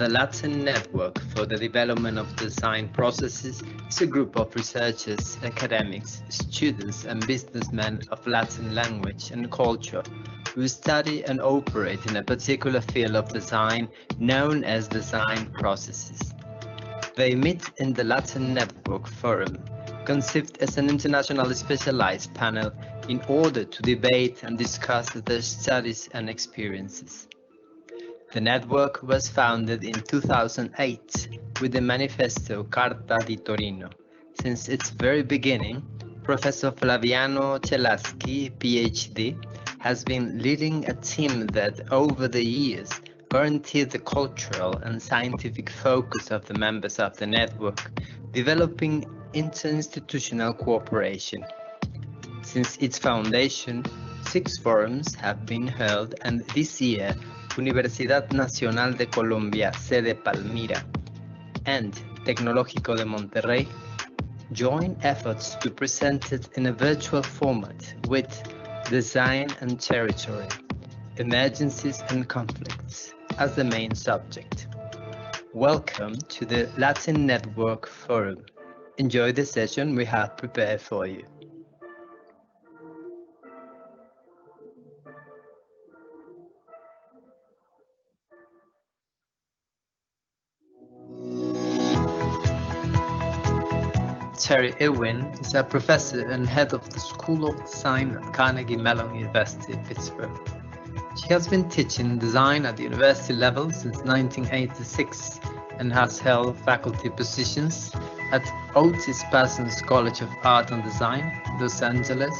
The Latin Network for the Development of Design Processes is a group of researchers, academics, students, and businessmen of Latin language and culture who study and operate in a particular field of design known as design processes. They meet in the Latin Network Forum, conceived as an internationally specialized panel in order to debate and discuss their studies and experiences. The network was founded in 2008 with the manifesto Carta di Torino. Since its very beginning, Professor Flaviano Celaschi, PhD, has been leading a team that over the years guaranteed the cultural and scientific focus of the members of the network, developing interinstitutional cooperation. Since its foundation, 6 forums have been held, and this year, Universidad Nacional de Colombia, Sede Palmira, and Tecnológico de Monterrey join efforts to present it in a virtual format with Design and Territory, Emergencies and Conflicts as the main subject. Welcome to the Latin Network Forum. Enjoy the session we have prepared for you. Terry Irwin is a professor and head of the School of Design at Carnegie Mellon University, Pittsburgh. She has been teaching design at the university level since 1986 and has held faculty positions at Otis Parsons College of Art and Design, Los Angeles,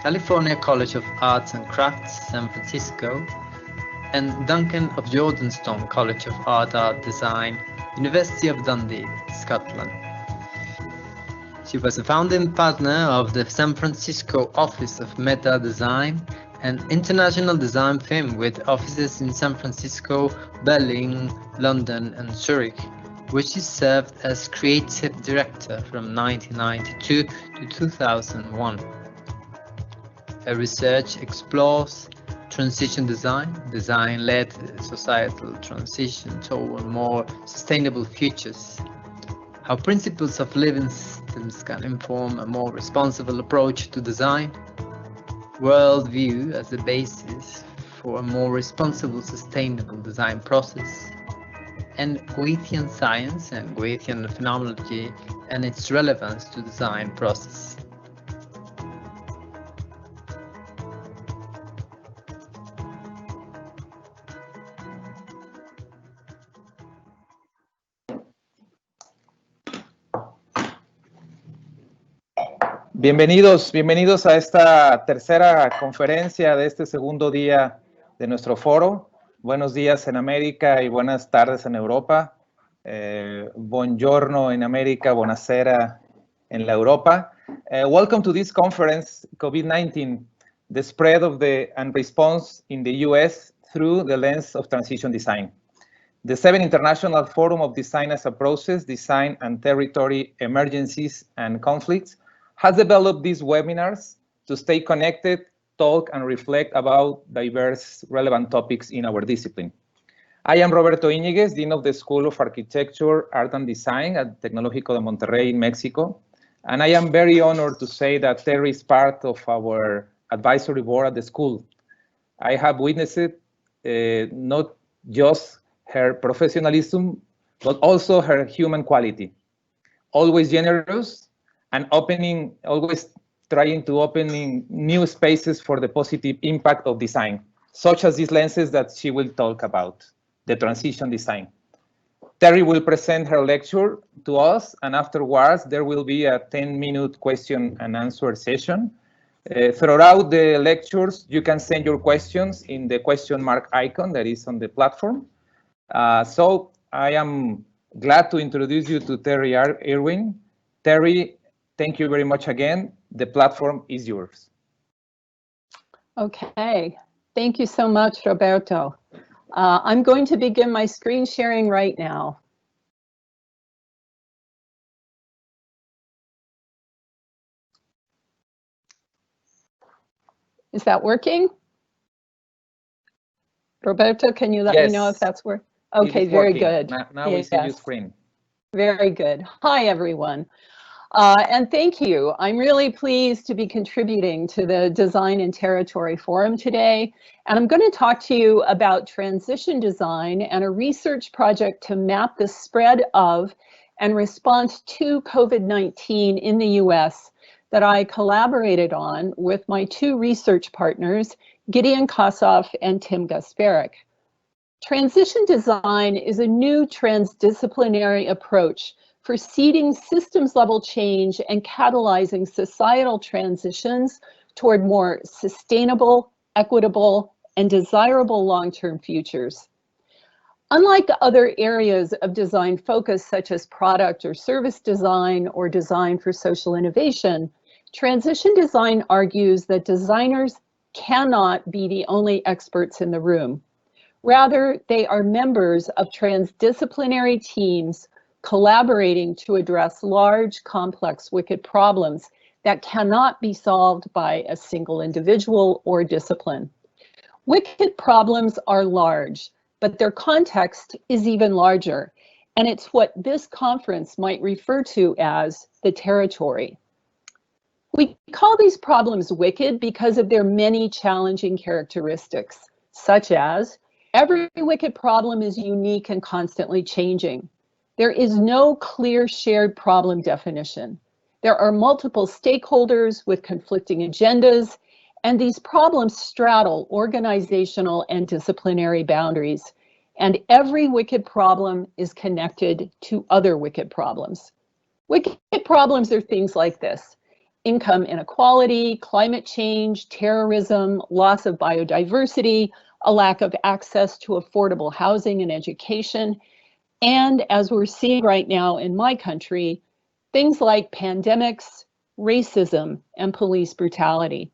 California College of Arts and Crafts, San Francisco, and Duncan of Jordanstone College of Art Design, University of Dundee, Scotland. She was a founding partner of the San Francisco office of Meta Design, an international design firm with offices in San Francisco, Berlin, London, and Zurich, where she served as creative director from 1992 to 2001. Her research explores transition design, design-led societal transition toward more sustainable futures, how principles of living systems can inform a more responsible approach to design, worldview as a basis for a more responsible, sustainable design process, and Goethean science and Goethean phenomenology and its relevance to design process. Bienvenidos a esta tercera conferencia de este segundo día de nuestro foro. Buenos días en América y buenas tardes en Europa. Buongiorno in America, buonasera en la Europa. Welcome to this conference, COVID-19, the spread of and response in the US through the lens of transition design. The 7th International Forum of Design as a Process, Design and Territory, Emergencies and Conflicts has developed these webinars to stay connected, talk, and reflect about diverse relevant topics in our discipline. I am Roberto Íñiguez, Dean of the School of Architecture, Art and Design at Tecnológico de Monterrey in Mexico, and I am very honored to say that Terry is part of our advisory board at the school. I have witnessed not just her professionalism, but also her human quality. Always generous, and always trying to open new spaces for the positive impact of design, such as these lenses that she will talk about, the transition design. Terry will present her lecture to us, and afterwards there will be a 10-minute question and answer session. Throughout the lectures, you can send your questions in the question mark icon that is on the platform. So I am glad to introduce you to Terry Irwin. Terry, thank you very much again. The platform is yours. Okay, thank you so much, Roberto. I'm going to begin my screen sharing right now. Is that working? Roberto, can you let me know if that's working? Okay, very good. Now we see your screen. Very good. Hi, everyone. And thank you. I'm really pleased to be contributing to the Design and Territory Forum today. And I'm going to talk to you about transition design and a research project to map the spread of and response to COVID-19 in the US that I collaborated on with my two research partners, Gideon Kossoff and Tim Gasparic. Transition design is a new transdisciplinary approach for seeding systems-level change and catalyzing societal transitions toward more sustainable, equitable, and desirable long-term futures. Unlike other areas of design focus, such as product or service design or design for social innovation, transition design argues that designers cannot be the only experts in the room. Rather, they are members of transdisciplinary teams collaborating to address large, complex, wicked problems that cannot be solved by a single individual or discipline. Wicked problems are large, but their context is even larger, and it's what this conference might refer to as the territory. We call these problems wicked because of their many challenging characteristics, such as every wicked problem is unique and constantly changing. There is no clear shared problem definition. There are multiple stakeholders with conflicting agendas, and these problems straddle organizational and disciplinary boundaries. And every wicked problem is connected to other wicked problems. Wicked problems are things like this: income inequality, climate change, terrorism, loss of biodiversity, a lack of access to affordable housing and education, and as we're seeing right now in my country, things like pandemics, racism, and police brutality.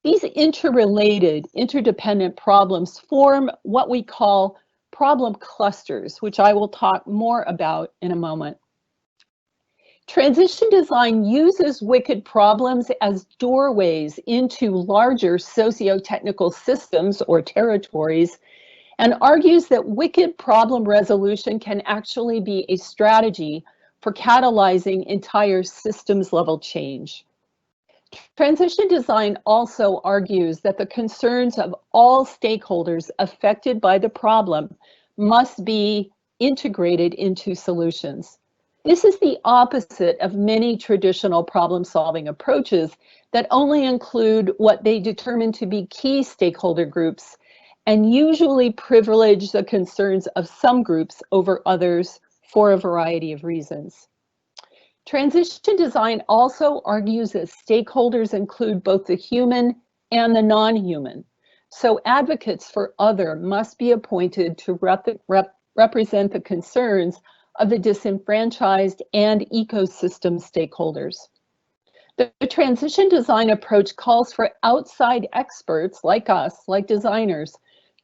These interrelated, interdependent problems form what we call problem clusters, which I will talk more about in a moment. Transition design uses wicked problems as doorways into larger socio-technical systems or territories, and argues that wicked problem resolution can actually be a strategy for catalyzing entire systems level change. Transition design also argues that the concerns of all stakeholders affected by the problem must be integrated into solutions. This is the opposite of many traditional problem-solving approaches that only include what they determine to be key stakeholder groups and usually privilege the concerns of some groups over others for a variety of reasons. Transition design also argues that stakeholders include both the human and the non-human. So advocates for other must be appointed to represent the concerns of the disenfranchised and ecosystem stakeholders. The transition design approach calls for outside experts like us, like designers,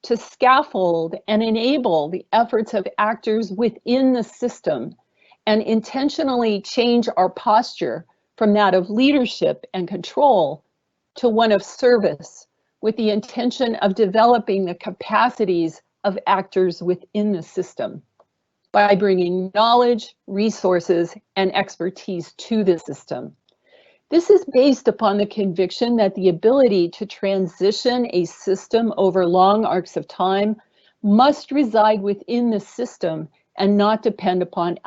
to scaffold and enable the efforts of actors within the system and intentionally change our posture from that of leadership and control to one of service, with the intention of developing the capacities of actors within the system by bringing knowledge, resources, and expertise to the system. This is based upon the conviction that the ability to transition a system over long arcs of time must reside within the system and not depend upon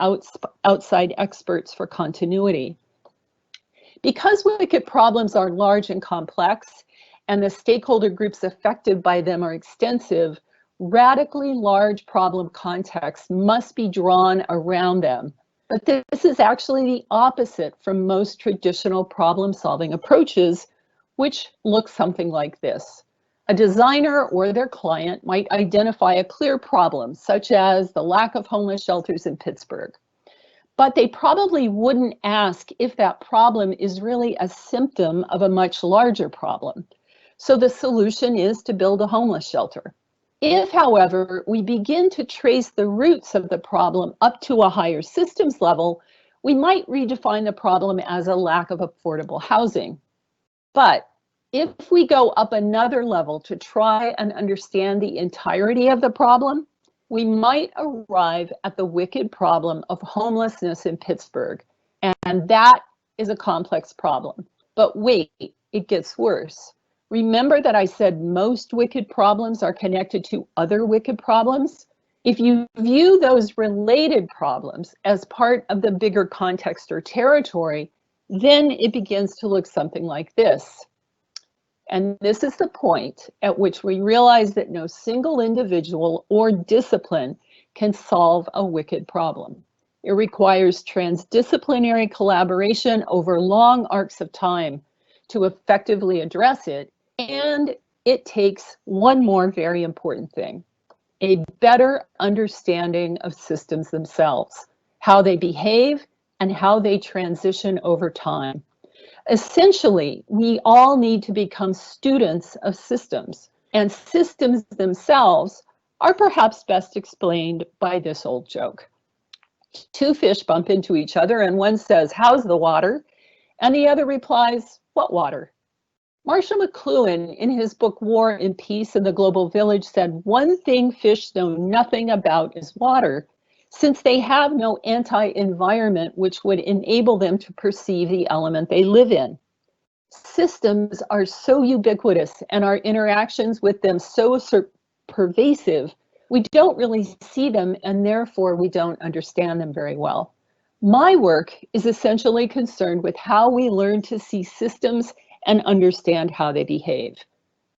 outside experts for continuity. Because wicked problems are large and complex, and the stakeholder groups affected by them are extensive, radically large problem contexts must be drawn around them. But this is actually the opposite from most traditional problem-solving approaches, which look something like this. A designer or their client might identify a clear problem, such as the lack of homeless shelters in Pittsburgh. But they probably wouldn't ask if that problem is really a symptom of a much larger problem. So the solution is to build a homeless shelter. If, however, we begin to trace the roots of the problem up to a higher systems level, we might redefine the problem as a lack of affordable housing. But if we go up another level to try and understand the entirety of the problem, we might arrive at the wicked problem of homelessness in Pittsburgh, and that is a complex problem. But wait, it gets worse. Remember that I said most wicked problems are connected to other wicked problems? If you view those related problems as part of the bigger context or territory, then it begins to look something like this. And this is the point at which we realize that no single individual or discipline can solve a wicked problem. It requires transdisciplinary collaboration over long arcs of time to effectively address it, and it takes one more very important thing: a better understanding of systems themselves, how they behave, and how they transition over time. Essentially, we all need to become students of systems, and systems themselves are perhaps best explained by this old joke. Two fish bump into each other, and one says, "How's the water?" And the other replies, "What water?" Marshall McLuhan, in his book War and Peace in the Global Village, said, "One thing fish know nothing about is water, since they have no anti-environment which would enable them to perceive the element they live in." Systems are so ubiquitous and our interactions with them so pervasive, we don't really see them, and therefore we don't understand them very well. My work is essentially concerned with how we learn to see systems and understand how they behave.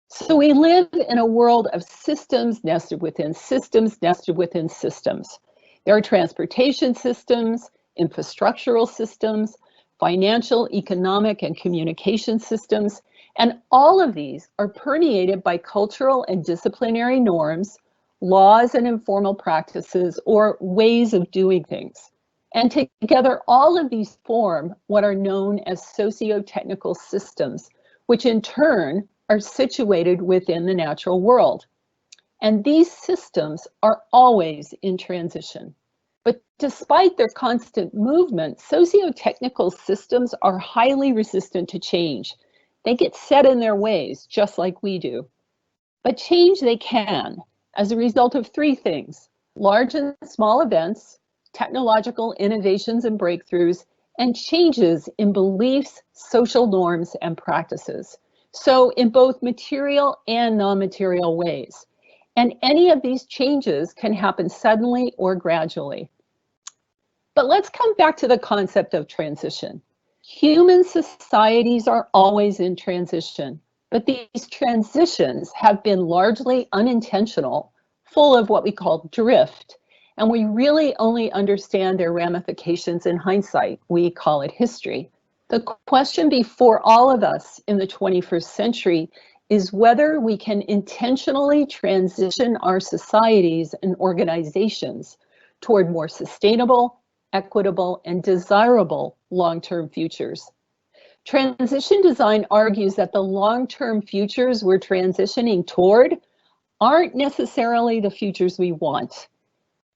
So we live in a world of systems nested within systems nested within systems. There are transportation systems, infrastructural systems, financial, economic, and communication systems, and all of these are permeated by cultural and disciplinary norms, laws and informal practices, or ways of doing things. And together, all of these form what are known as socio-technical systems, which in turn are situated within the natural world. And these systems are always in transition. But despite their constant movement, socio-technical systems are highly resistant to change. They get set in their ways, just like we do. But change they can, as a result of three things: large and small events, technological innovations and breakthroughs, and changes in beliefs, social norms, and practices. So in both material and non-material ways. And any of these changes can happen suddenly or gradually. But let's come back to the concept of transition. Human societies are always in transition, but these transitions have been largely unintentional, full of what we call drift, and we really only understand their ramifications in hindsight. We call it history. The question before all of us in the 21st century is whether we can intentionally transition our societies and organizations toward more sustainable, equitable, and desirable long-term futures. Transition design argues that the long-term futures we're transitioning toward aren't necessarily the futures we want,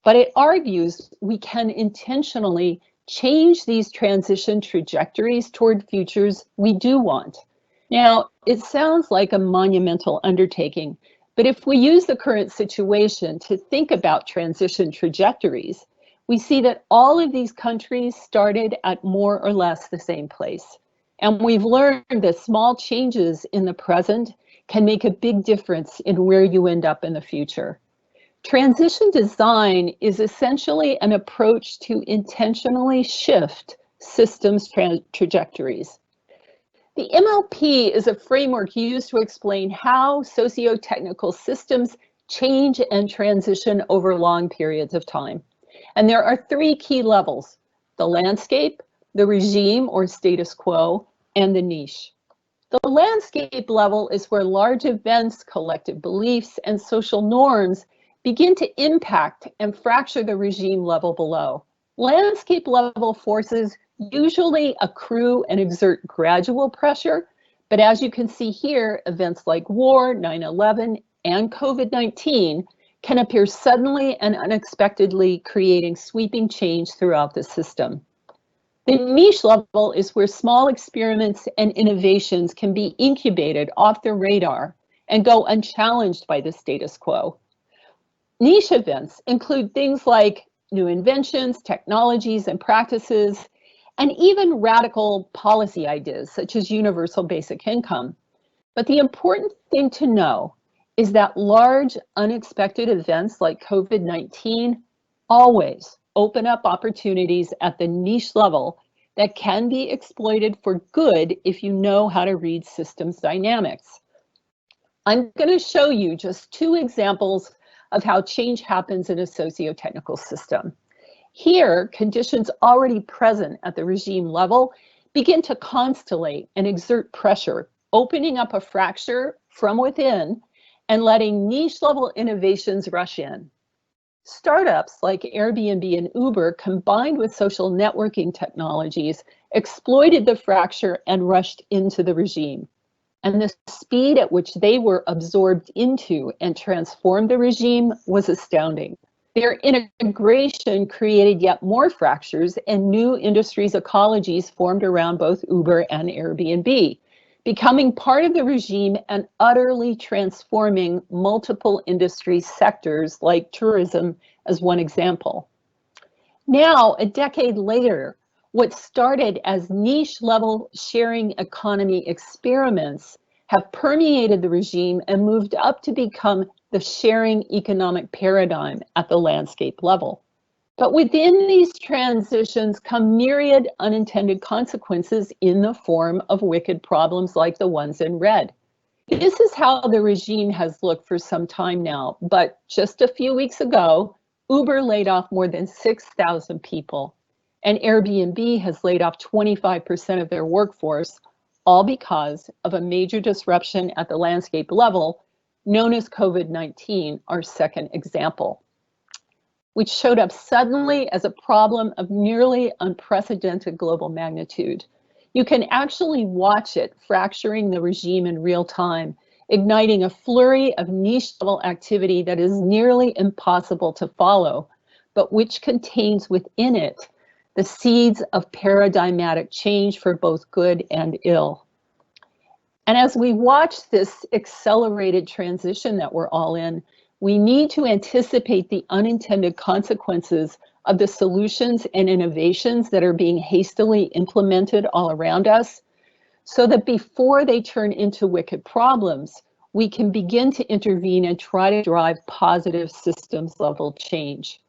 but it argues we can intentionally change these transition trajectories toward futures we do want. Now, it sounds like a monumental undertaking, but if we use the current situation to think about transition trajectories, we see that all of these countries started at more or less the same place. And we've learned that small changes in the present can make a big difference in where you end up in the future. Transition design is essentially an approach to intentionally shift systems trajectories. The MLP is a framework used to explain how socio-technical systems change and transition over long periods of time. And there are three key levels: the landscape, the regime or status quo, and the niche. The landscape level is where large events, collective beliefs, and social norms begin to impact and fracture the regime level below. Landscape level forces usually accrue and exert gradual pressure, but as you can see here, events like war, 9/11, and COVID-19 can appear suddenly and unexpectedly, creating sweeping change throughout the system. The niche level is where small experiments and innovations can be incubated off the radar and go unchallenged by the status quo. Niche events include things like new inventions, technologies, and practices, and even radical policy ideas such as universal basic income. But the important thing to know is that large, unexpected events like COVID-19 always open up opportunities at the niche level that can be exploited for good if you know how to read systems dynamics. I'm going to show you just 2 examples of how change happens in a socio-technical system. Here, conditions already present at the regime level begin to constellate and exert pressure, opening up a fracture from within and letting niche-level innovations rush in. Startups like Airbnb and Uber, combined with social networking technologies, exploited the fracture and rushed into the regime. And the speed at which they were absorbed into and transformed the regime was astounding. Their integration created yet more fractures, and new industries' ecologies formed around both Uber and Airbnb, becoming part of the regime and utterly transforming multiple industry sectors like tourism as one example. Now, a decade later, what started as niche-level sharing economy experiments have permeated the regime and moved up to become the sharing economic paradigm at the landscape level. But within these transitions come myriad unintended consequences in the form of wicked problems like the ones in red. This is how the regime has looked for some time now, but just a few weeks ago, Uber laid off more than 6,000 people, and Airbnb has laid off 25% of their workforce, all because of a major disruption at the landscape level, known as COVID-19, our second example, which showed up suddenly as a problem of nearly unprecedented global magnitude. You can actually watch it fracturing the regime in real time, igniting a flurry of niche-level activity that is nearly impossible to follow, but which contains within it the seeds of paradigmatic change for both good and ill. And as we watch this accelerated transition that we're all in, we need to anticipate the unintended consequences of the solutions and innovations that are being hastily implemented all around us, so that before they turn into wicked problems, we can begin to intervene and try to drive positive systems level change.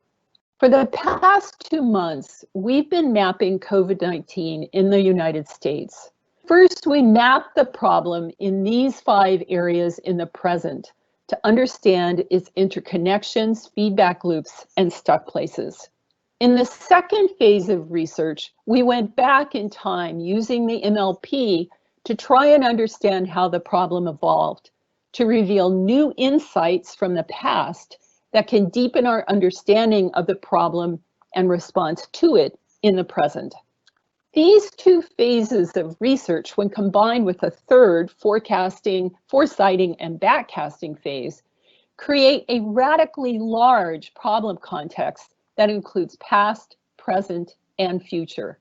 For the past 2 months, we've been mapping COVID-19 in the United States. First, we mapped the problem in these 5 areas in the present to understand its interconnections, feedback loops, and stuck places. In the second phase of research, we went back in time using the MLP to try and understand how the problem evolved, to reveal new insights from the past that can deepen our understanding of the problem and response to it in the present. These 2 phases of research, when combined with a third foresighting and backcasting phase, create a radically large problem context that includes past, present, and future.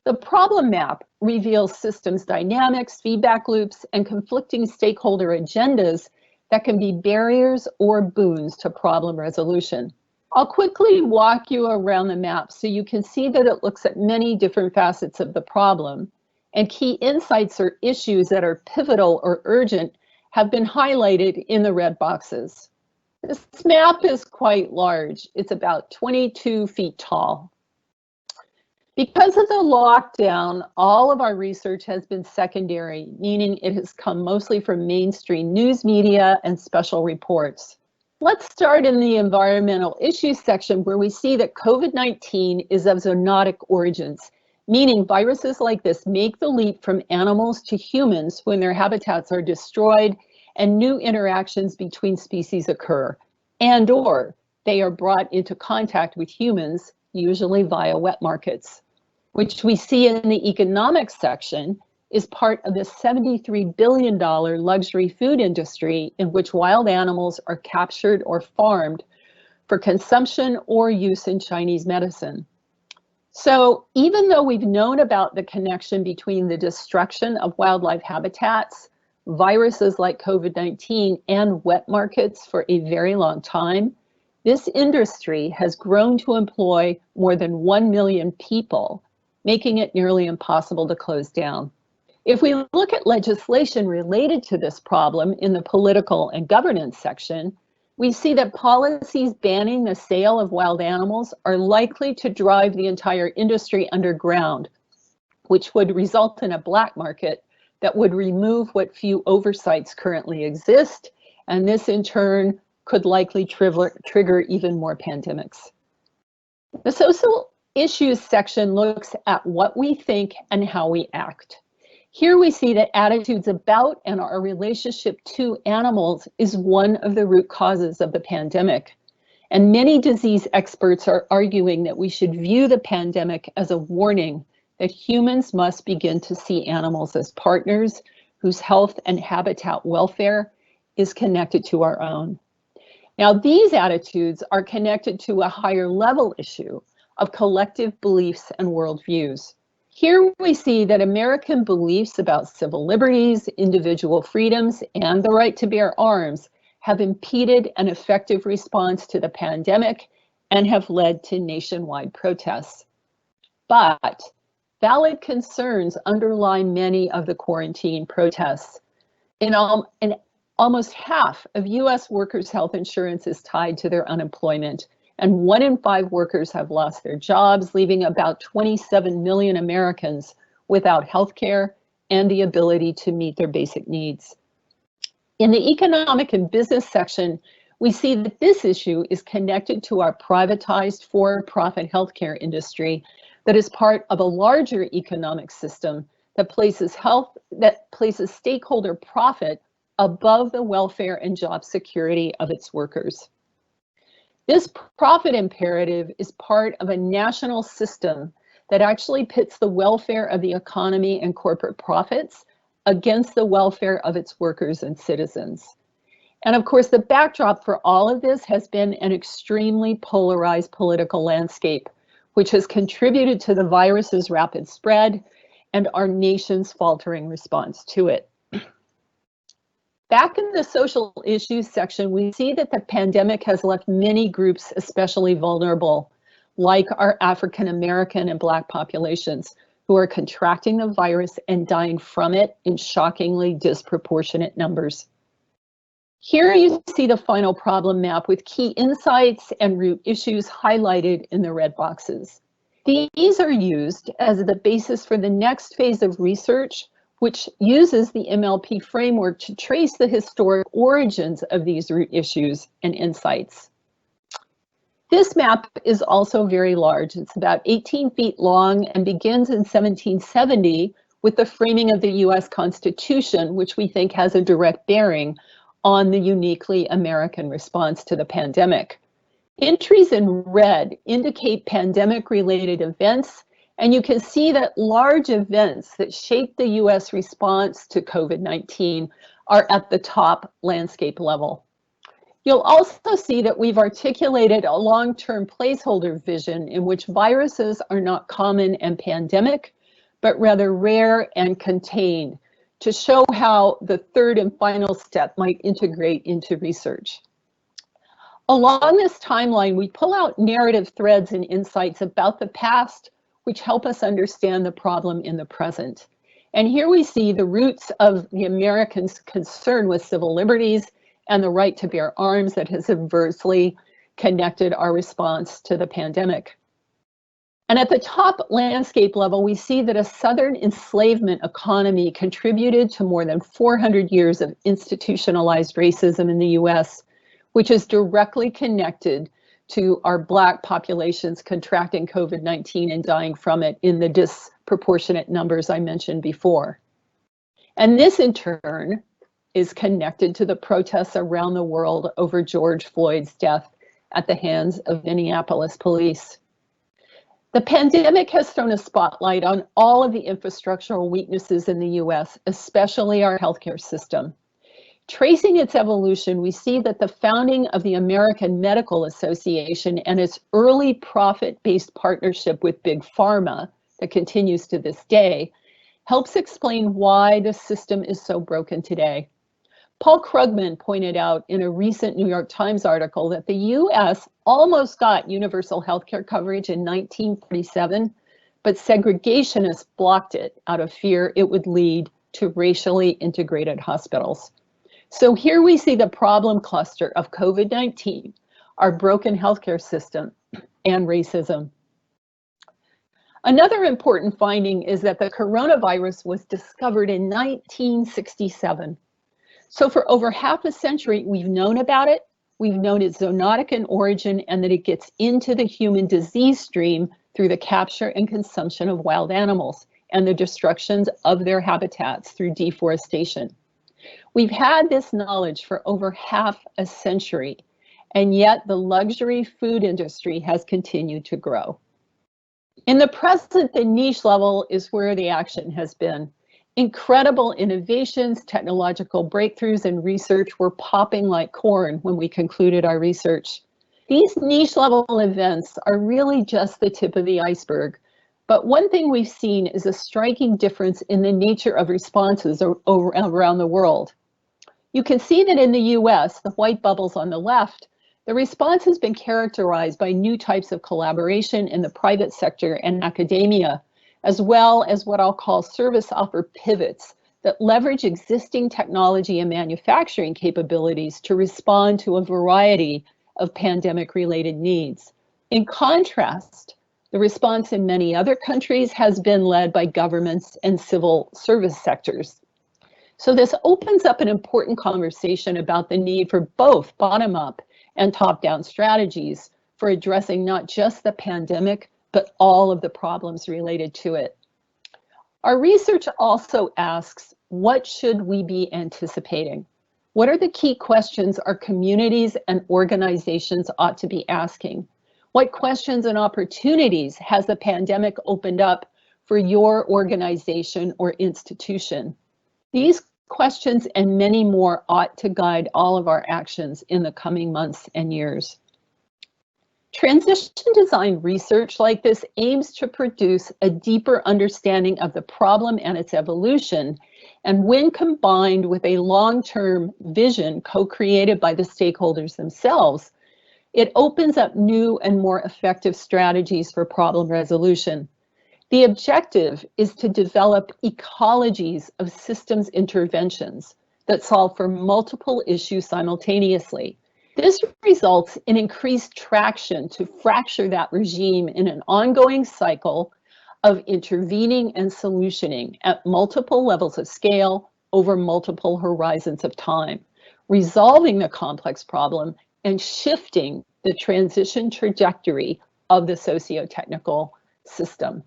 The problem map reveals systems dynamics, feedback loops, and conflicting stakeholder agendas that can be barriers or boons to problem resolution. I'll quickly walk you around the map so you can see that it looks at many different facets of the problem, and key insights or issues that are pivotal or urgent have been highlighted in the red boxes. This map is quite large. It's about 22 feet tall. Because of the lockdown, all of our research has been secondary, meaning it has come mostly from mainstream news media and special reports. Let's start in the environmental issues section, where we see that COVID-19 is of zoonotic origins, meaning viruses like this make the leap from animals to humans when their habitats are destroyed and new interactions between species occur, and/or they are brought into contact with humans, usually via wet markets, which we see in the economics section is part of the $73 billion luxury food industry in which wild animals are captured or farmed for consumption or use in Chinese medicine. So even though we've known about the connection between the destruction of wildlife habitats, viruses like COVID-19 and wet markets for a very long time, this industry has grown to employ more than 1 million people, making it nearly impossible to close down. If we look at legislation related to this problem in the political and governance section, we see that policies banning the sale of wild animals are likely to drive the entire industry underground, which would result in a black market that would remove what few oversights currently exist, and this in turn could likely trigger even more pandemics. The social issues section looks at what we think and how we act. Here we see that attitudes about and our relationship to animals is one of the root causes of the pandemic. And many disease experts are arguing that we should view the pandemic as a warning that humans must begin to see animals as partners whose health and habitat welfare is connected to our own. Now, these attitudes are connected to a higher level issue of collective beliefs and worldviews. Here we see that American beliefs about civil liberties, individual freedoms, and the right to bear arms have impeded an effective response to the pandemic and have led to nationwide protests. But valid concerns underlie many of the quarantine protests. In almost half of US workers' health insurance is tied to their unemployment, and 1 in 5 workers have lost their jobs, leaving about 27 million Americans without health care and the ability to meet their basic needs. In the economic and business section, we see that this issue is connected to our privatized for-profit healthcare industry that is part of a larger economic system that places stakeholder profit above the welfare and job security of its workers. This profit imperative is part of a national system that actually pits the welfare of the economy and corporate profits against the welfare of its workers and citizens. And of course, the backdrop for all of this has been an extremely polarized political landscape, which has contributed to the virus's rapid spread and our nation's faltering response to it. Back in the social issues section, we see that the pandemic has left many groups especially vulnerable, like our African American and Black populations, who are contracting the virus and dying from it in shockingly disproportionate numbers. Here you see the final problem map with key insights and root issues highlighted in the red boxes. These are used as the basis for the next phase of research, which uses the MLP framework to trace the historic origins of these root issues and insights. This map is also very large. It's about 18 feet long and begins in 1770 with the framing of the US Constitution, which we think has a direct bearing on the uniquely American response to the pandemic. Entries in red indicate pandemic-related events, and you can see that large events that shaped the US response to COVID-19 are at the top landscape level. You'll also see that we've articulated a long-term placeholder vision in which viruses are not common and pandemic, but rather rare and contained, to show how the third and final step might integrate into research. Along this timeline, we pull out narrative threads and insights about the past, which help us understand the problem in the present. And here we see the roots of the Americans' concern with civil liberties and the right to bear arms that has adversely connected our response to the pandemic. And at the top landscape level, we see that a Southern enslavement economy contributed to more than 400 years of institutionalized racism in the US, which is directly connected to our Black populations contracting COVID-19 and dying from it in the disproportionate numbers I mentioned before. And this in turn is connected to the protests around the world over George Floyd's death at the hands of Minneapolis police. The pandemic has thrown a spotlight on all of the infrastructural weaknesses in the US, especially our healthcare system. Tracing its evolution, we see that the founding of the American Medical Association and its early profit-based partnership with Big Pharma that continues to this day helps explain why the system is so broken today. Paul Krugman pointed out in a recent New York Times article that the US almost got universal healthcare coverage in 1947, but segregationists blocked it out of fear it would lead to racially integrated hospitals. So here we see the problem cluster of COVID-19, our broken healthcare system, and racism. Another important finding is that the coronavirus was discovered in 1967. So for over half a century, we've known about it. We've known it's zoonotic in origin and that it gets into the human disease stream through the capture and consumption of wild animals and the destructions of their habitats through deforestation. We've had this knowledge for over half a century, and yet the luxury food industry has continued to grow. In the present, the niche level is where the action has been. Incredible innovations, technological breakthroughs, and research were popping like corn when we concluded our research. These niche level events are really just the tip of the iceberg. But one thing we've seen is a striking difference in the nature of responses around the world. You can see that in the US, the white bubbles on the left, the response has been characterized by new types of collaboration in the private sector and academia, as well as what I'll call service offer pivots that leverage existing technology and manufacturing capabilities to respond to a variety of pandemic-related needs. In contrast, the response in many other countries has been led by governments and civil service sectors. So this opens up an important conversation about the need for both bottom-up and top-down strategies for addressing not just the pandemic, but all of the problems related to it. Our research also asks, what should we be anticipating? What are the key questions our communities and organizations ought to be asking? What questions and opportunities has the pandemic opened up for your organization or institution? These questions and many more ought to guide all of our actions in the coming months and years. Transition design research like this aims to produce a deeper understanding of the problem and its evolution, and when combined with a long-term vision co-created by the stakeholders themselves, it opens up new and more effective strategies for problem resolution. The objective is to develop ecologies of systems interventions that solve for multiple issues simultaneously. This results in increased traction to fracture that regime in an ongoing cycle of intervening and solutioning at multiple levels of scale over multiple horizons of time, resolving the complex problem and shifting the transition trajectory of the socio-technical system.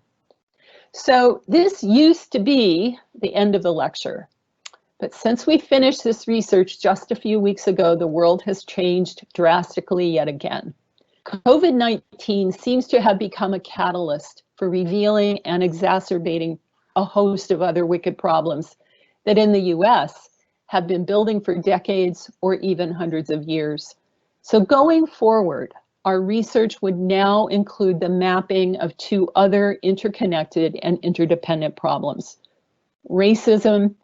So this used to be the end of the lecture, but since we finished this research just a few weeks ago, the world has changed drastically yet again. COVID-19 seems to have become a catalyst for revealing and exacerbating a host of other wicked problems that in the US have been building for decades or even hundreds of years. So going forward, our research would now include the mapping of two other interconnected and interdependent problems: racism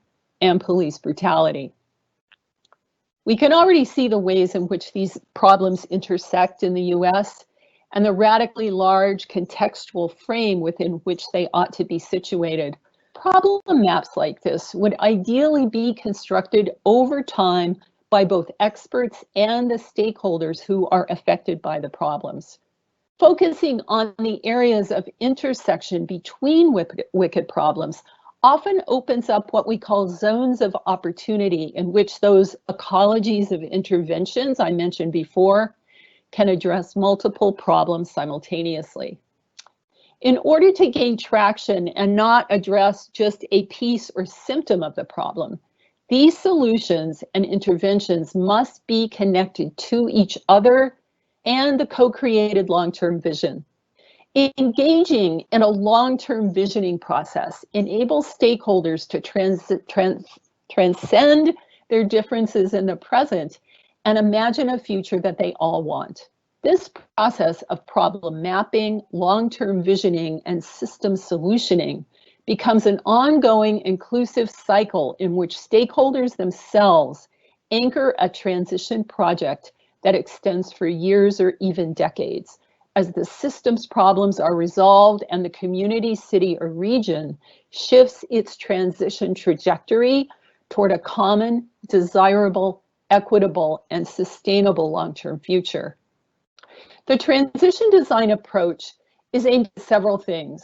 and police brutality. We can already see the ways in which these problems intersect in the US and the radically large contextual frame within which they ought to be situated. Problem maps like this would ideally be constructed over time by both experts and the stakeholders who are affected by the problems. Focusing on the areas of intersection between wicked problems often opens up what we call zones of opportunity in which those ecologies of interventions I mentioned before can address multiple problems simultaneously. In order to gain traction and not address just a piece or symptom of the problem, these solutions and interventions must be connected to each other and the co-created long-term vision. Engaging in a long-term visioning process enables stakeholders to transcend their differences in the present and imagine a future that they all want. This process of problem mapping, long-term visioning, and system solutioning becomes an ongoing inclusive cycle in which stakeholders themselves anchor a transition project that extends for years or even decades. As the system's problems are resolved and the community, city, or region shifts its transition trajectory toward a common, desirable, equitable, and sustainable long-term future. The transition design approach is aimed at several things.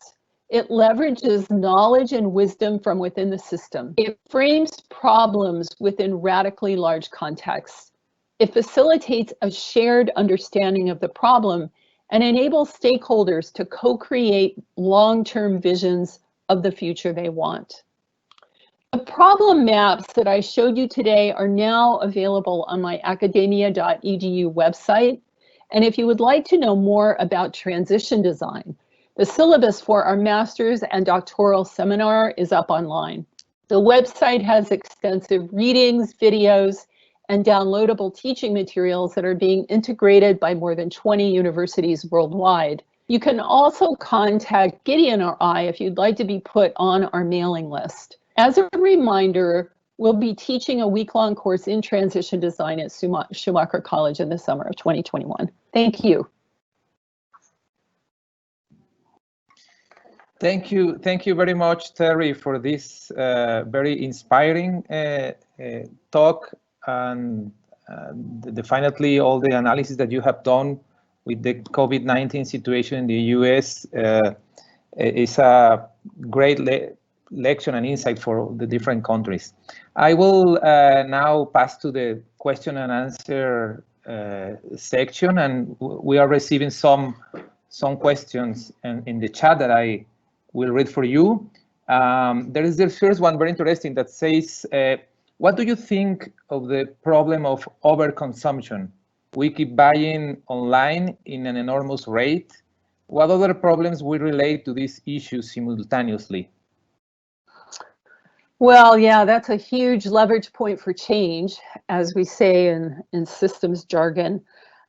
It leverages knowledge and wisdom from within the system. It frames problems within radically large contexts. It facilitates a shared understanding of the problem and enables stakeholders to co-create long-term visions of the future they want. The problem maps that I showed you today are now available on my academia.edu website. And if you would like to know more about transition design, the syllabus for our master's and doctoral seminar is up online. The website has extensive readings, videos, and downloadable teaching materials that are being integrated by more than 20 universities worldwide. You can also contact Gideon or I if you'd like to be put on our mailing list. As a reminder, we'll be teaching a week-long course in transition design at Schumacher College in the summer of 2021. Thank you. Thank you very much, Terry, for this very inspiring talk, and definitely all the analysis that you have done with the COVID-19 situation in the US is a great lection and insight for the different countries. I will now pass to the question and answer section, and we are receiving some questions in the chat that I will read for you. There is the first one, very interesting, that says, what do you think of the problem of overconsumption? We keep buying online in an enormous rate. What other problems will relate to these issues simultaneously? Well, yeah, that's a huge leverage point for change, as we say in systems jargon.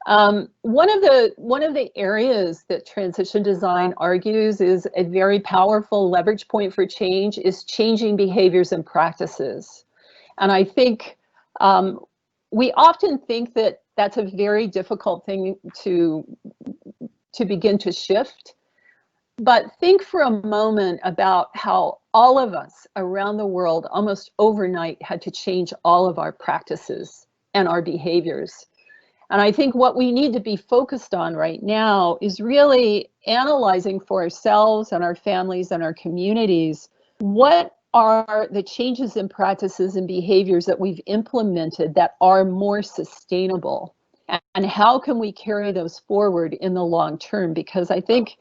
One of the areas that transition design argues is a very powerful leverage point for change is changing behaviors and practices. And I think we often think that that's a very difficult thing to begin to shift. But think for a moment about how all of us around the world almost overnight had to change all of our practices and our behaviors. And I think what we need to be focused on right now is really analyzing for ourselves and our families and our communities, what are the changes in practices and behaviors that we've implemented that are more sustainable? And how can we carry those forward in the long term? Because I think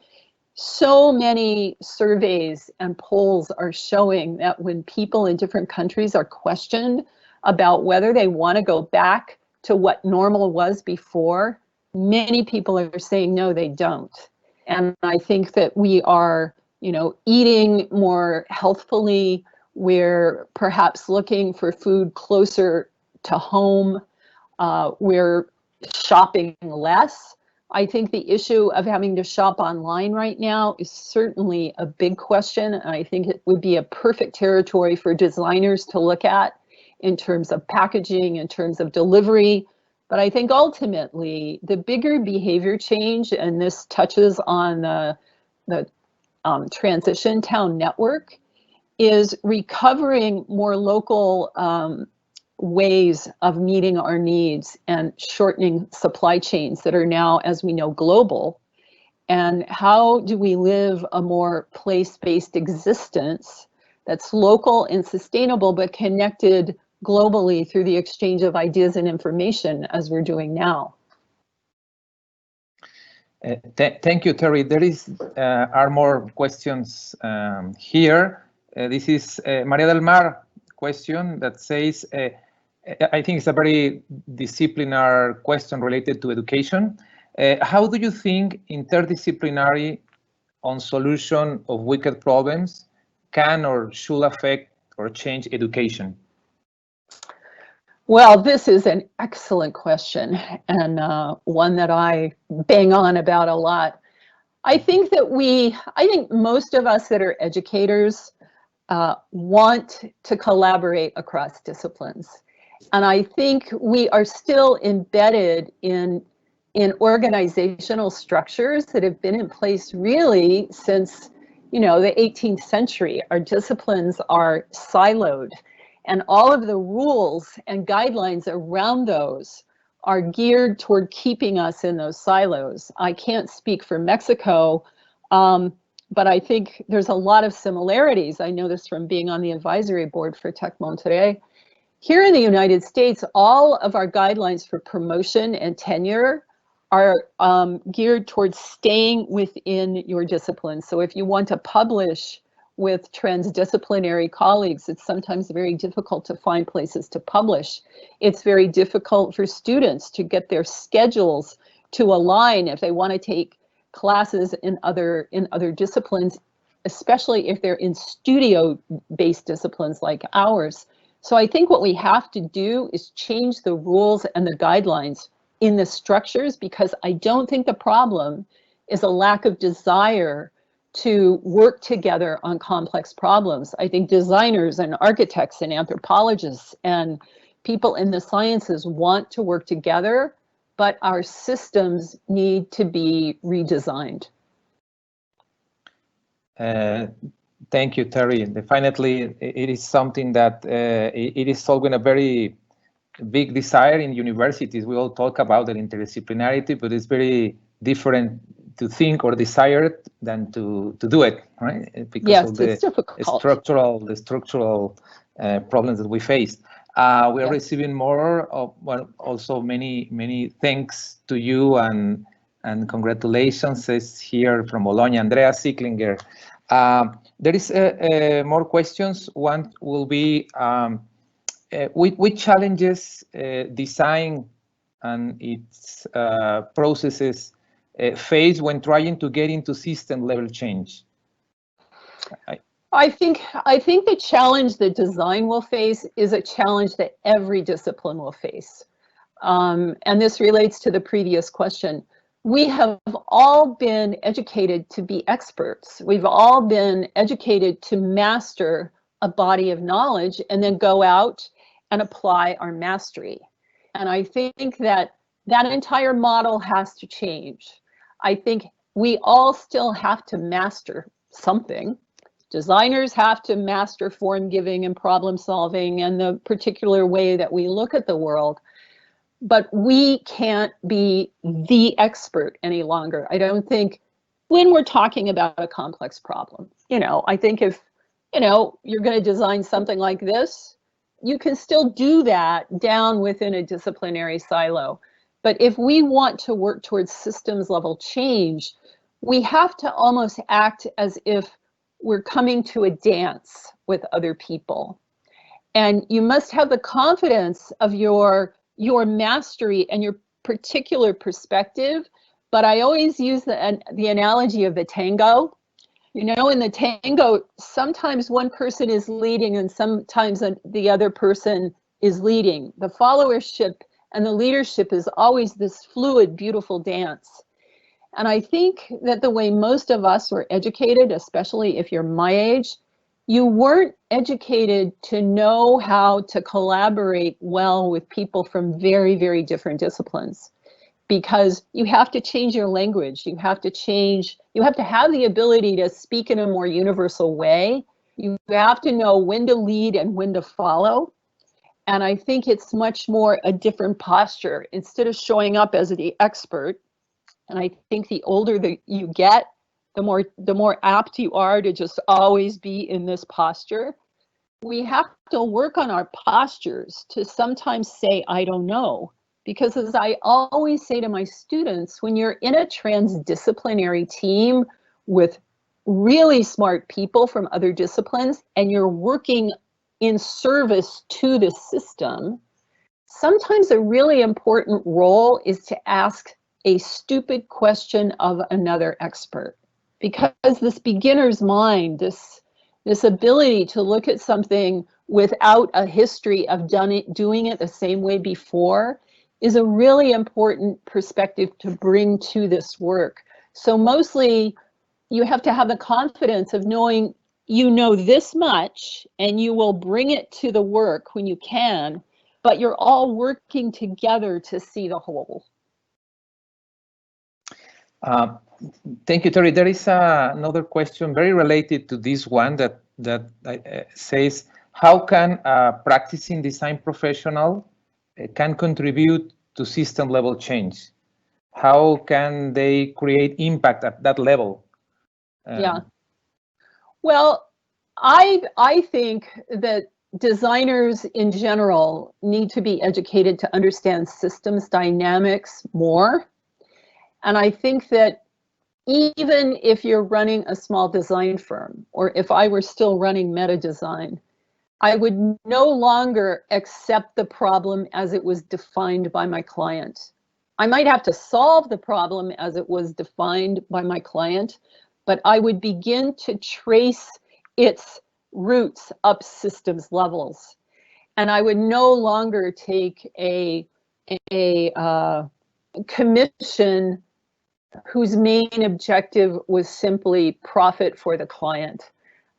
so many surveys and polls are showing that when people in different countries are questioned about whether they want to go back to what normal was before, many people are saying no, they don't. And I think that we are, eating more healthfully. We're perhaps looking for food closer to home. We're shopping less. I think the issue of having to shop online right now is certainly a big question. And I think it would be a perfect territory for designers to look at in terms of packaging, in terms of delivery. But I think ultimately the bigger behavior change, and this touches on the transition town network, is recovering more local ways of meeting our needs and shortening supply chains that are now, as we know, global. And how do we live a more place-based existence that's local and sustainable, but connected globally through the exchange of ideas and information as we're doing now? Thank you, Terry. There are more questions here. This is Maria del Mar question that says, I think it's a very disciplinary question related to education. How do you think interdisciplinary on solution of wicked problems can or should affect or change education? Well, this is an excellent question, and one that I bang on about a lot. I think most of us that are educators want to collaborate across disciplines. And I think we are still embedded in organizational structures that have been in place really since, the 18th century. Our disciplines are siloed, and all of the rules and guidelines around those are geared toward keeping us in those silos. I can't speak for Mexico, but I think there's a lot of similarities. I know this from being on the advisory board for Tec Monterrey. Here in the United States, all of our guidelines for promotion and tenure are geared towards staying within your discipline. So if you want to publish with transdisciplinary colleagues, it's sometimes very difficult to find places to publish. It's very difficult for students to get their schedules to align if they want to take classes in other disciplines, especially if they're in studio-based disciplines like ours. So I think what we have to do is change the rules and the guidelines in the structures, because I don't think the problem is a lack of desire to work together on complex problems. I think designers and architects and anthropologists and people in the sciences want to work together, but our systems need to be redesigned. Thank you, Terry. Definitely, it is something that it is solving a very big desire in universities. We all talk about the interdisciplinarity, but it's very different to think or desire it than to do it, right? Because yes, of the it's difficult. structural problems that we face. We are yes. receiving more of, well, also many thanks to you and congratulations is here from Bologna, Andrea Sicklinger. There is more questions. One will be, which challenges design and its processes face when trying to get into system level change? I think the challenge that design will face is a challenge that every discipline will face. And this relates to the previous question. We have all been educated to be experts. We've all been educated to master a body of knowledge and then go out and apply our mastery. And I think that entire model has to change. I think we all still have to master something. Designers have to master form giving and problem solving and the particular way that we look at the world. But we can't be the expert any longer. I don't think when we're talking about a complex problem, I think if, you're going to design something like this, you can still do that down within a disciplinary silo. But if we want to work towards systems level change, we have to almost act as if we're coming to a dance with other people. And you must have the confidence of your mastery and your particular perspective. But I always use the analogy of the tango. In the tango, sometimes one person is leading and sometimes the other person is leading. The followership and the leadership is always this fluid, beautiful dance. And I think that the way most of us were educated, especially if you're my age, you weren't educated to know how to collaborate well with people from very, very different disciplines, because you have to change your language. You have to have the ability to speak in a more universal way. You have to know when to lead and when to follow. And I think it's much more a different posture. Instead of showing up as the expert, and I think the older that you get, the more apt you are to just always be in this posture. We have to work on our postures to sometimes say, I don't know. Because as I always say to my students, when you're in a transdisciplinary team with really smart people from other disciplines and you're working in service to the system, sometimes a really important role is to ask a stupid question of another expert. Because this beginner's mind, this ability to look at something without a history of doing it the same way before is a really important perspective to bring to this work. So mostly you have to have the confidence of knowing you know this much and you will bring it to the work when you can, but you're all working together to see the whole. Thank you, Terry. There is another question very related to this one that says, how can a practicing design professional can contribute to system level change? How can they create impact at that level? Yeah. Well, I think that designers in general need to be educated to understand systems dynamics more. And I think that even if you're running a small design firm, or if I were still running meta design, I would no longer accept the problem as it was defined by my client. I might have to solve the problem as it was defined by my client, but I would begin to trace its roots up systems levels. And I would no longer take a commission whose main objective was simply profit for the client.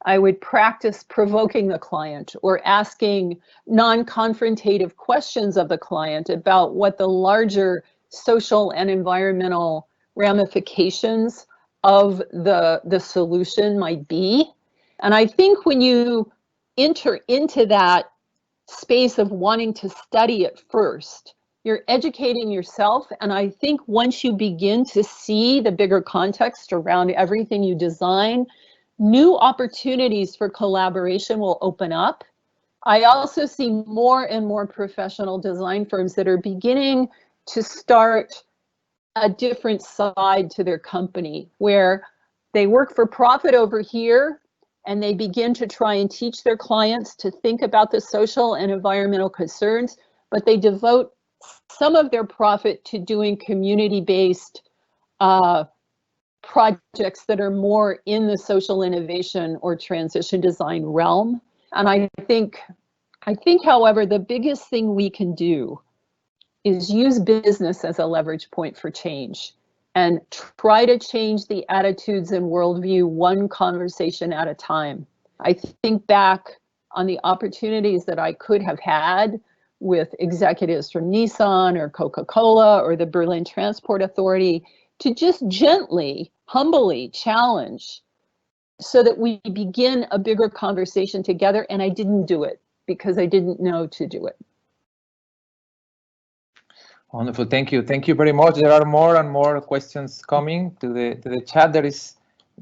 I would practice provoking the client or asking non-confrontative questions of the client about what the larger social and environmental ramifications of the solution might be. And I think when you enter into that space of wanting to study it first, you're educating yourself. And I think once you begin to see the bigger context around everything you design, new opportunities for collaboration will open up. I also see more and more professional design firms that are beginning to start a different side to their company, where they work for profit over here, and they begin to try and teach their clients to think about the social and environmental concerns, but they devote some of their profit to doing community-based projects that are more in the social innovation or transition design realm. And I think, however, the biggest thing we can do is use business as a leverage point for change and try to change the attitudes and worldview one conversation at a time. I think back on the opportunities that I could have had with executives from Nissan or Coca-Cola or the Berlin Transport Authority to just gently, humbly challenge so that we begin a bigger conversation together. And I didn't do it because I didn't know to do it. Wonderful, thank you. Thank you very much. There are more and more questions coming to the chat. There is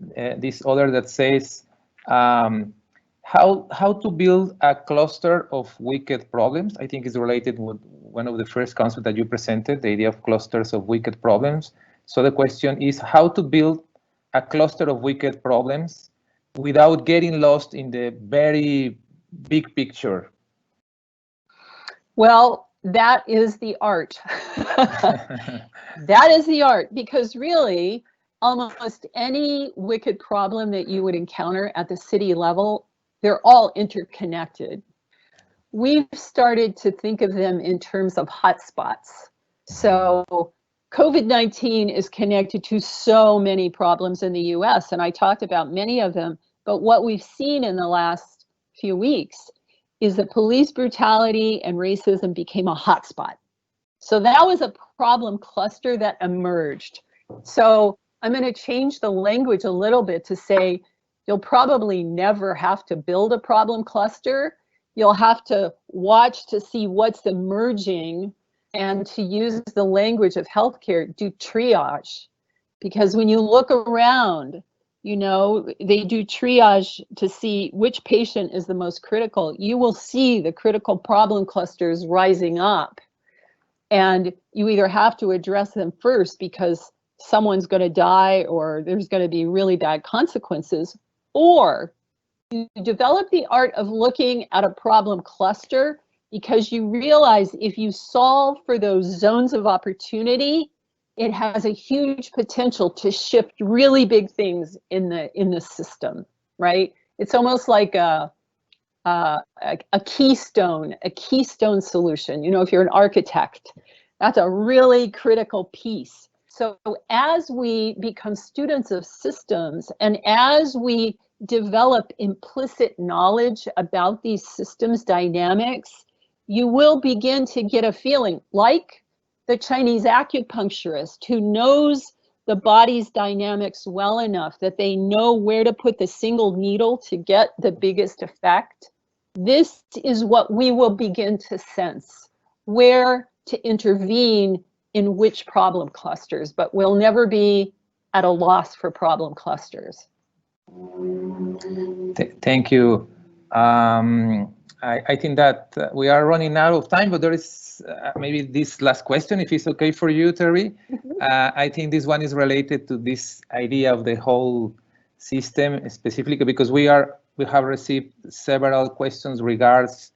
this other that says, how to build a cluster of wicked problems. I think is related with one of the first concepts that you presented, the idea of clusters of wicked problems. So the question is how to build a cluster of wicked problems without getting lost in the very big picture. Well, that is the art. That is the art, because really almost any wicked problem that you would encounter at the city level, they're all interconnected. We've started to think of them in terms of hotspots. So COVID-19 is connected to so many problems in the US, and I talked about many of them, but what we've seen in the last few weeks is that police brutality and racism became a hotspot. So that was a problem cluster that emerged. So I'm going to change the language a little bit to say, you'll probably never have to build a problem cluster. You'll have to watch to see what's emerging, and to use the language of healthcare, do triage. Because when you look around, you know, they do triage to see which patient is the most critical. You will see the critical problem clusters rising up. And you either have to address them first because someone's going to die or there's going to be really bad consequences, or you develop the art of looking at a problem cluster because you realize if you solve for those zones of opportunity, it has a huge potential to shift really big things in the system, right? It's almost like a keystone solution. You know, if you're an architect, that's a really critical piece. So as we become students of systems and as we develop implicit knowledge about these systems dynamics, you will begin to get a feeling like the Chinese acupuncturist who knows the body's dynamics well enough that they know where to put the single needle to get the biggest effect. This is what we will begin to sense, where to intervene in which problem clusters, but we'll never be at a loss for problem clusters. Thank you. I think that we are running out of time, but there is maybe this last question, if it's okay for you, Terry. I think this one is related to this idea of the whole system, specifically because we have received several questions regards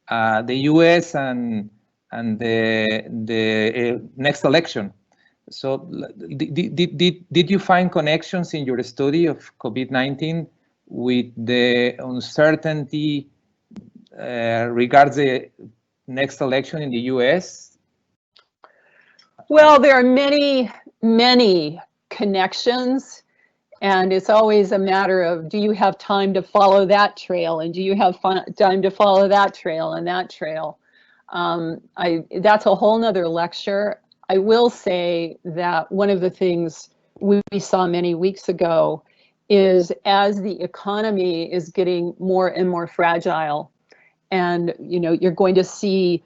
the US and the next election. So did you find connections in your study of COVID-19 with the uncertainty regards the next election in the US? Well, there are many, many connections, and it's always a matter of, do you have time to follow that trail, and do you have time to follow that trail and that trail? That's a whole nother lecture. I will say that one of the things we saw many weeks ago is as the economy is getting more and more fragile, and you're going to see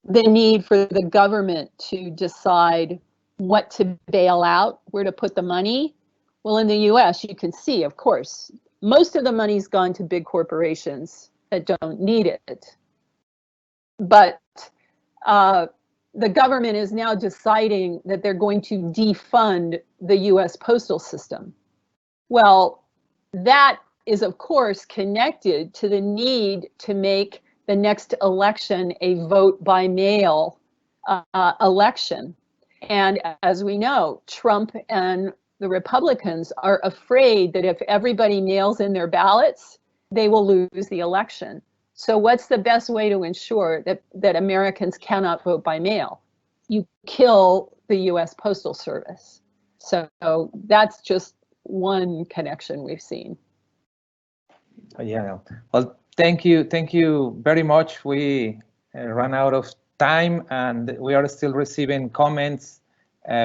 the need for the government to decide what to bail out, where to put the money. Well, in the US, you can see, of course, most of the money's gone to big corporations that don't need it. But the government is now deciding that they're going to defund the US postal system. Well, that is, of course, connected to the need to make the next election a vote by mail election. And as we know, Trump and the Republicans are afraid that if everybody mails in their ballots, they will lose the election. So what's the best way to ensure that Americans cannot vote by mail? You kill the US Postal Service. So that's just one connection we've seen. Yeah, well, thank you very much. We ran out of time and we are still receiving comments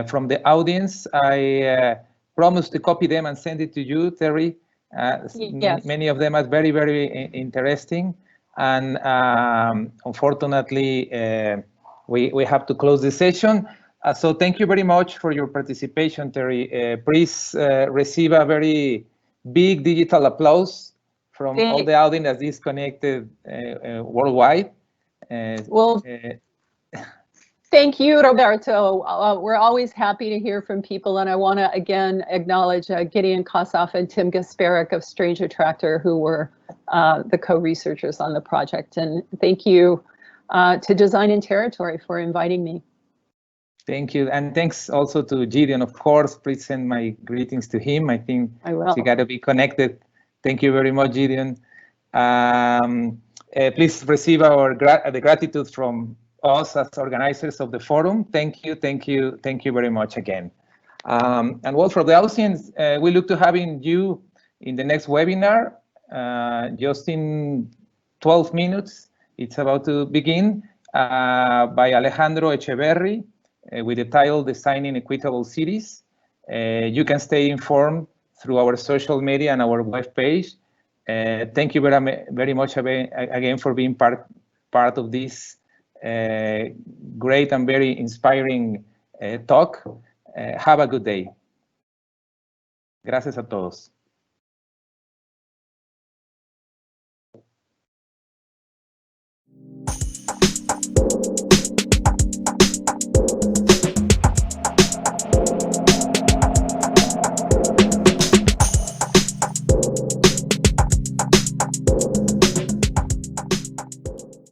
from the audience. I promised to copy them and send it to you, Terry. Yes. Many of them are very, very interesting. And unfortunately, we have to close the session. So thank you very much for your participation, Terry. Please receive a very big digital applause from all the audience that is connected worldwide. Well, thank you, Roberto. We're always happy to hear from people, and I want to again acknowledge Gideon Kossoff and Tim Gasparek of Strange Attractor, who were the co-researchers on the project. And thank you to Design in Territory for inviting me. Thank you, and thanks also to Gideon, of course. Please send my greetings to him. I think you got to be connected. Thank you very much, Gideon. Please receive the gratitude from us as organizers of the forum. Thank you very much again. And well, for the audience, we look to having you in the next webinar, just in 12 minutes. It's about to begin by Alejandro Echeverri with the title Designing Equitable Cities. You can stay informed through our social media and our webpage. Thank you very much again for being part of this great and very inspiring talk. Have a good day. Gracias a todos.